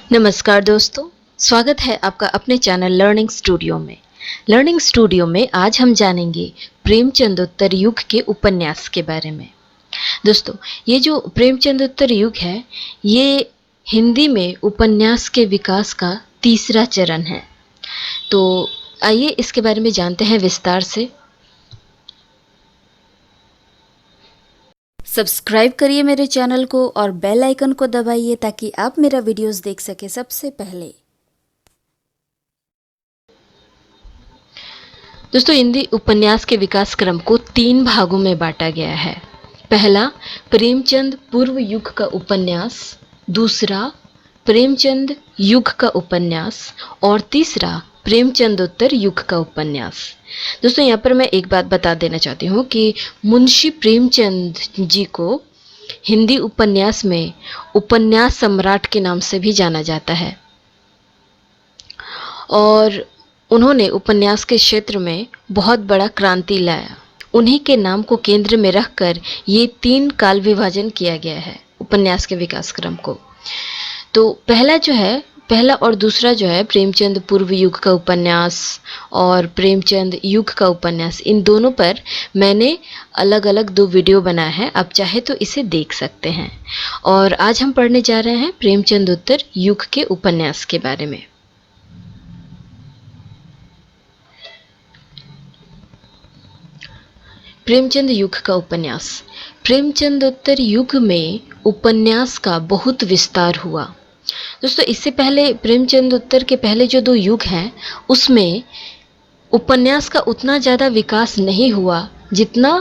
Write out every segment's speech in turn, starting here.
नमस्कार दोस्तों, स्वागत है आपका अपने चैनल लर्निंग स्टूडियो में। लर्निंग स्टूडियो में आज हम जानेंगे प्रेमचंदोत्तर युग के उपन्यास के बारे में। दोस्तों, ये जो प्रेमचंदोत्तर युग है, ये हिंदी में उपन्यास के विकास का तीसरा चरण है। तो आइए इसके बारे में जानते हैं विस्तार से। सब्सक्राइब करिए मेरे चैनल को और बेल आइकन को दबाइए ताकि आप मेरा वीडियोस देख सके सबसे पहले। दोस्तों, हिंदी उपन्यास के विकास क्रम को 3 भागों में बांटा गया है। पहला, प्रेमचंद पूर्व युग का उपन्यास, दूसरा प्रेमचंद युग का उपन्यास और तीसरा प्रेमचंदोत्तर युग का उपन्यास। दोस्तों, यहाँ पर मैं एक बात बता देना चाहती हूँ कि मुंशी प्रेमचंद जी को हिंदी उपन्यास में उपन्यास सम्राट के नाम से भी जाना जाता है और उन्होंने उपन्यास के क्षेत्र में बहुत बड़ा क्रांति लाया। उन्हीं के नाम को केंद्र में रखकर ये 3 काल विभाजन किया गया है उपन्यास के विकास क्रम को। तो पहला और दूसरा जो है प्रेमचंद पूर्व युग का उपन्यास और प्रेमचंद युग का उपन्यास, इन दोनों पर मैंने अलग अलग 2 वीडियो बनाए हैं। आप चाहे तो इसे देख सकते हैं। और आज हम पढ़ने जा रहे हैं प्रेमचंदोत्तर युग के उपन्यास के बारे में। प्रेमचंद युग का उपन्यास। प्रेमचंदोत्तर युग में उपन्यास का बहुत विस्तार हुआ। दोस्तों, इससे पहले प्रेमचंदोत्तर के पहले जो 2 युग हैं उसमें उपन्यास का उतना ज़्यादा विकास नहीं हुआ जितना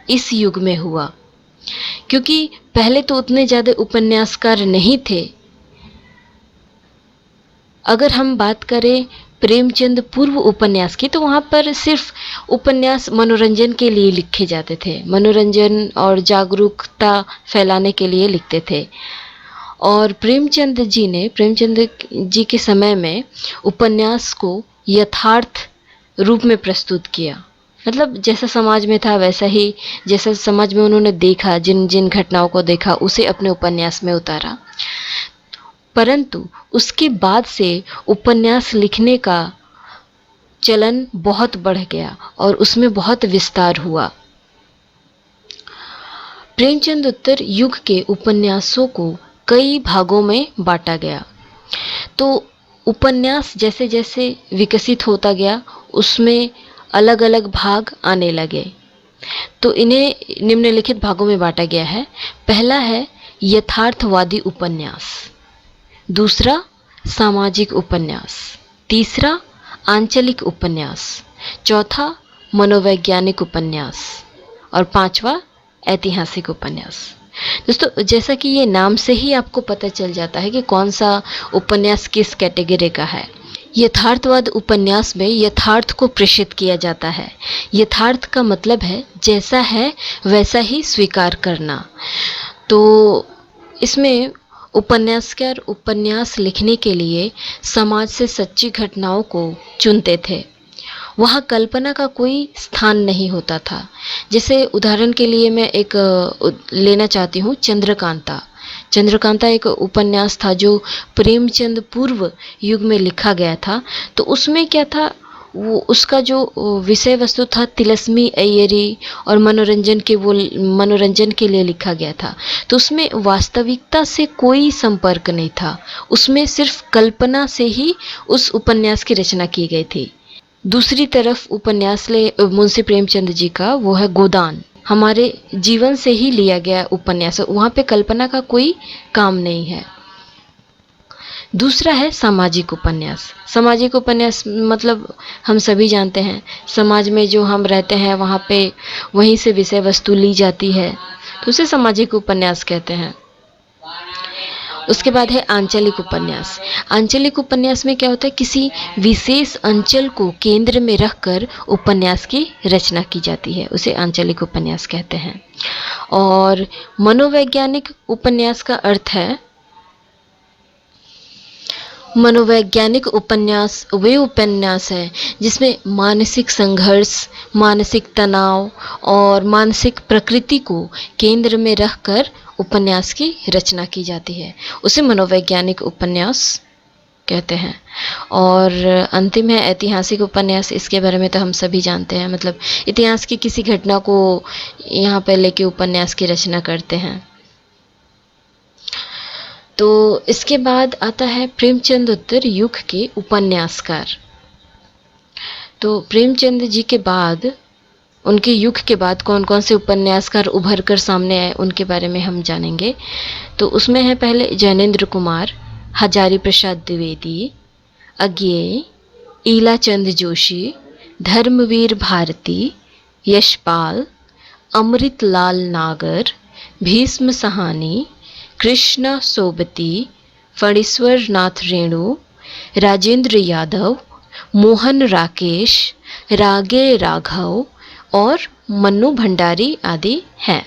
इस युग में हुआ, क्योंकि पहले तो उतने ज़्यादा उपन्यासकार नहीं थे। अगर हम बात करें प्रेमचंद पूर्व उपन्यास की, तो वहाँ पर सिर्फ उपन्यास मनोरंजन के लिए लिखे जाते थे, मनोरंजन और जागरूकता फैलाने के लिए लिखते थे। और प्रेमचंद जी के समय में उपन्यास को यथार्थ रूप में प्रस्तुत किया। मतलब जैसा समाज में था वैसा ही, जैसा समाज में उन्होंने देखा, जिन जिन घटनाओं को देखा उसे अपने उपन्यास में उतारा। परंतु उसके बाद से उपन्यास लिखने का चलन बहुत बढ़ गया और उसमें बहुत विस्तार हुआ। प्रेमचंदोत्तर युग के उपन्यासों को कई भागों में बांटा गया। तो उपन्यास जैसे जैसे विकसित होता गया उसमें अलग अलग भाग आने लगे। तो इन्हें निम्नलिखित भागों में बांटा गया है। पहला है यथार्थवादी उपन्यास, दूसरा सामाजिक उपन्यास, तीसरा आंचलिक उपन्यास, चौथा मनोवैज्ञानिक उपन्यास और पांचवा ऐतिहासिक उपन्यास। दोस्तों, जैसा कि ये नाम से ही आपको पता चल जाता है कि कौन सा उपन्यास किस कैटेगरी का है। यथार्थवाद उपन्यास में यथार्थ को प्रेषित किया जाता है। यथार्थ का मतलब है जैसा है वैसा ही स्वीकार करना। तो इसमें उपन्यासकार उपन्यास लिखने के लिए समाज से सच्ची घटनाओं को चुनते थे। वहाँ कल्पना का कोई स्थान नहीं होता था। जैसे उदाहरण के लिए मैं एक लेना चाहती हूँ, चंद्रकांता। चंद्रकांता एक उपन्यास था जो प्रेमचंद पूर्व युग में लिखा गया था। तो उसमें क्या था, वो उसका जो विषय वस्तु था तिलस्मी अय्यरी और मनोरंजन के लिए लिखा गया था। तो उसमें वास्तविकता से कोई संपर्क नहीं था, उसमें सिर्फ कल्पना से ही उस उपन्यास की रचना की गई थी। दूसरी तरफ उपन्यास मुंशी प्रेमचंद जी का वो है गोदान, हमारे जीवन से ही लिया गया उपन्यास। वहाँ पे कल्पना का कोई काम नहीं है। दूसरा है सामाजिक उपन्यास। सामाजिक उपन्यास मतलब हम सभी जानते हैं, समाज में जो हम रहते हैं वहाँ पे वहीं से विषय वस्तु ली जाती है, तो उसे सामाजिक उपन्यास कहते हैं। उसके बाद है आंचलिक उपन्यास। आंचलिक उपन्यास में क्या होता है, किसी विशेष अंचल को केंद्र में रखकर उपन्यास की रचना की जाती है, उसे आंचलिक उपन्यास कहते हैं। और मनोवैज्ञानिक उपन्यास का अर्थ है, मनोवैज्ञानिक उपन्यास वे उपन्यास है जिसमें मानसिक संघर्ष, मानसिक तनाव और मानसिक प्रकृति को केंद्र में रखकर उपन्यास की रचना की जाती है, उसे मनोवैज्ञानिक उपन्यास कहते हैं। और अंतिम है ऐतिहासिक उपन्यास। इसके बारे में तो हम सभी जानते हैं, मतलब इतिहास की किसी घटना को यहाँ पे लेके उपन्यास की रचना करते हैं। तो इसके बाद आता है प्रेमचंद उत्तर युग के उपन्यासकार। तो प्रेमचंद जी के बाद, उनके युग के बाद कौन कौन से उपन्यासकार उभर कर सामने आए उनके बारे में हम जानेंगे। तो उसमें है पहले जैनेन्द्र कुमार, हजारी प्रसाद द्विवेदी, अज्ञेय, ईलाचंद जोशी, धर्मवीर भारती, यशपाल, अमृतलाल नागर, भीष्म सहानी, कृष्णा सोबती, फणीश्वर नाथ रेणु, राजेंद्र यादव, मोहन राकेश, रागे राघव और मन्नू भंडारी आदि हैं।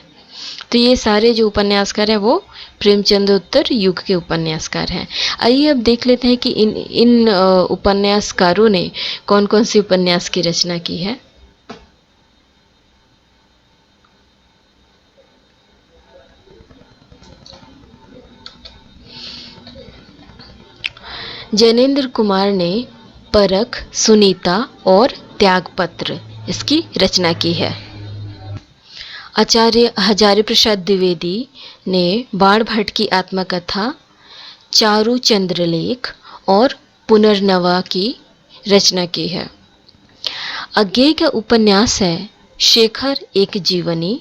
तो ये सारे जो उपन्यासकार हैं वो प्रेमचंद उत्तर युग के उपन्यासकार हैं। आइए अब देख लेते हैं कि इन उपन्यासकारों ने कौन कौन सी उपन्यास की रचना की है। जैनेन्द्र कुमार ने परख, सुनीता और त्यागपत्र इसकी रचना की है। आचार्य हजारी प्रसाद द्विवेदी ने बाण भट्ट की आत्मकथा, चारु चंद्रलेख और पुनर्नवा की रचना की है। अज्ञेय का उपन्यास है शेखर एक जीवनी,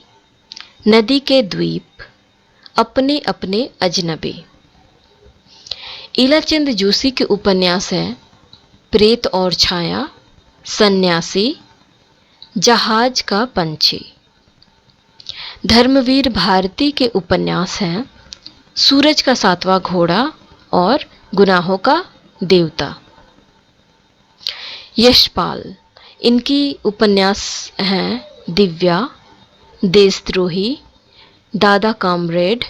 नदी के द्वीप, अपने अपने अजनबी। ईलाचंद जोशी के उपन्यास हैं प्रेत और छाया, सन्यासी, जहाज का पंछी। धर्मवीर भारती के उपन्यास हैं सूरज का सातवां घोड़ा और गुनाहों का देवता। यशपाल, इनकी उपन्यास हैं दिव्या, देशद्रोही, दादा कामरेड,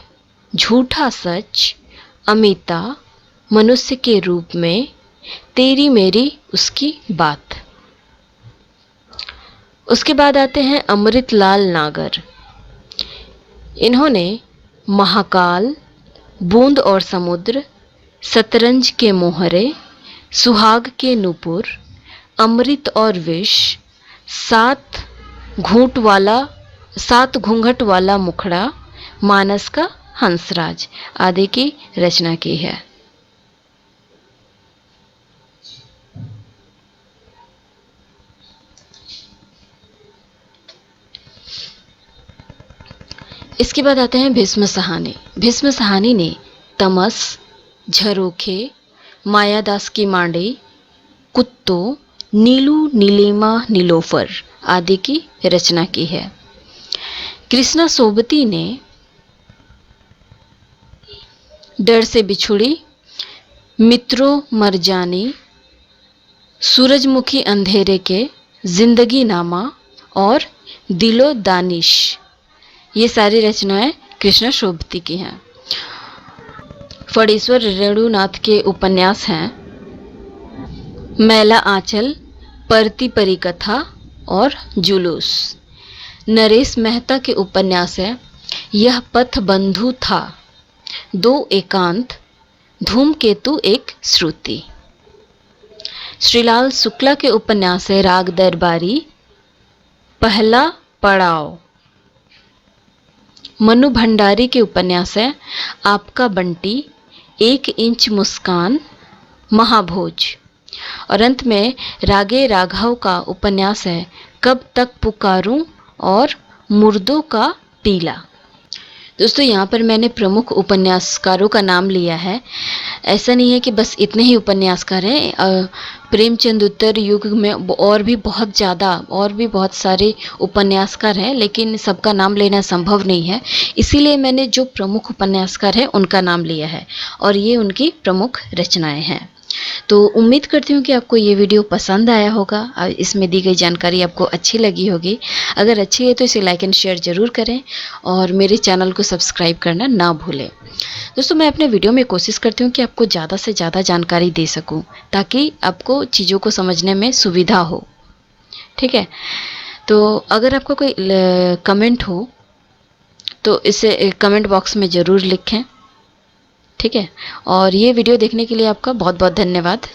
झूठा सच, अमिता, मनुष्य के रूप में, तेरी मेरी उसकी बात। उसके बाद आते हैं अमृतलाल नागर। इन्होंने महाकाल, बूंद और समुद्र, शतरंज के मोहरे, सुहाग के नूपुर, अमृत और विष, सात घूंघट वाला मुखड़ा, मानस का हंसराज आदि की रचना की है। इसके बाद आते हैं भीष्म सहानी। भीष्म सहानी ने तमस, झरोखे, मायादास की मांडे, कुत्तों, नीलू नीलिमा नीलोफर आदि की रचना की है। कृष्णा सोबती ने डर से बिछुड़ी, मित्रों मर जानी, सूरजमुखी अंधेरे के, जिंदगी नामा और दिलो दानिश, ये सारी रचनाएं कृष्णा सोबती की हैं। फणीश्वर रेणुनाथ के उपन्यास हैं मैला आंचल, परती परिकथा और जुलूस। नरेश मेहता के उपन्यास है यह पथ बंधु था, दो एकांत, धूमकेतु एक श्रुति। श्रीलाल शुक्ला के उपन्यास है राग दरबारी, पहला पड़ाव। मनु भंडारी के उपन्यास है आपका बंटी, एक इंच मुस्कान, महाभोज। और अंत में रागे राघव का उपन्यास है कब तक पुकारूं और मुर्दों का टीला। दोस्तों, यहाँ पर मैंने प्रमुख उपन्यासकारों का नाम लिया है। ऐसा नहीं है कि बस इतने ही उपन्यासकार हैं। प्रेमचंद उत्तर युग में और भी बहुत सारे उपन्यासकार हैं, लेकिन सबका नाम लेना संभव नहीं है। इसीलिए मैंने जो प्रमुख उपन्यासकार हैं उनका नाम लिया है और ये उनकी प्रमुख रचनाएं हैं। तो उम्मीद करती हूँ कि आपको ये वीडियो पसंद आया होगा और इसमें दी गई जानकारी आपको अच्छी लगी होगी। अगर अच्छी है तो इसे लाइक एंड शेयर ज़रूर करें और मेरे चैनल को सब्सक्राइब करना ना भूलें। दोस्तों, मैं अपने वीडियो में कोशिश करती हूँ कि आपको ज़्यादा से ज़्यादा जानकारी दे सकूँ ताकि आपको चीज़ों को समझने में सुविधा हो। ठीक है, तो अगर आपका कोई कमेंट हो तो इसे कमेंट बॉक्स में ज़रूर लिखें। ठीक है। और ये वीडियो देखने के लिए आपका बहुत बहुत धन्यवाद।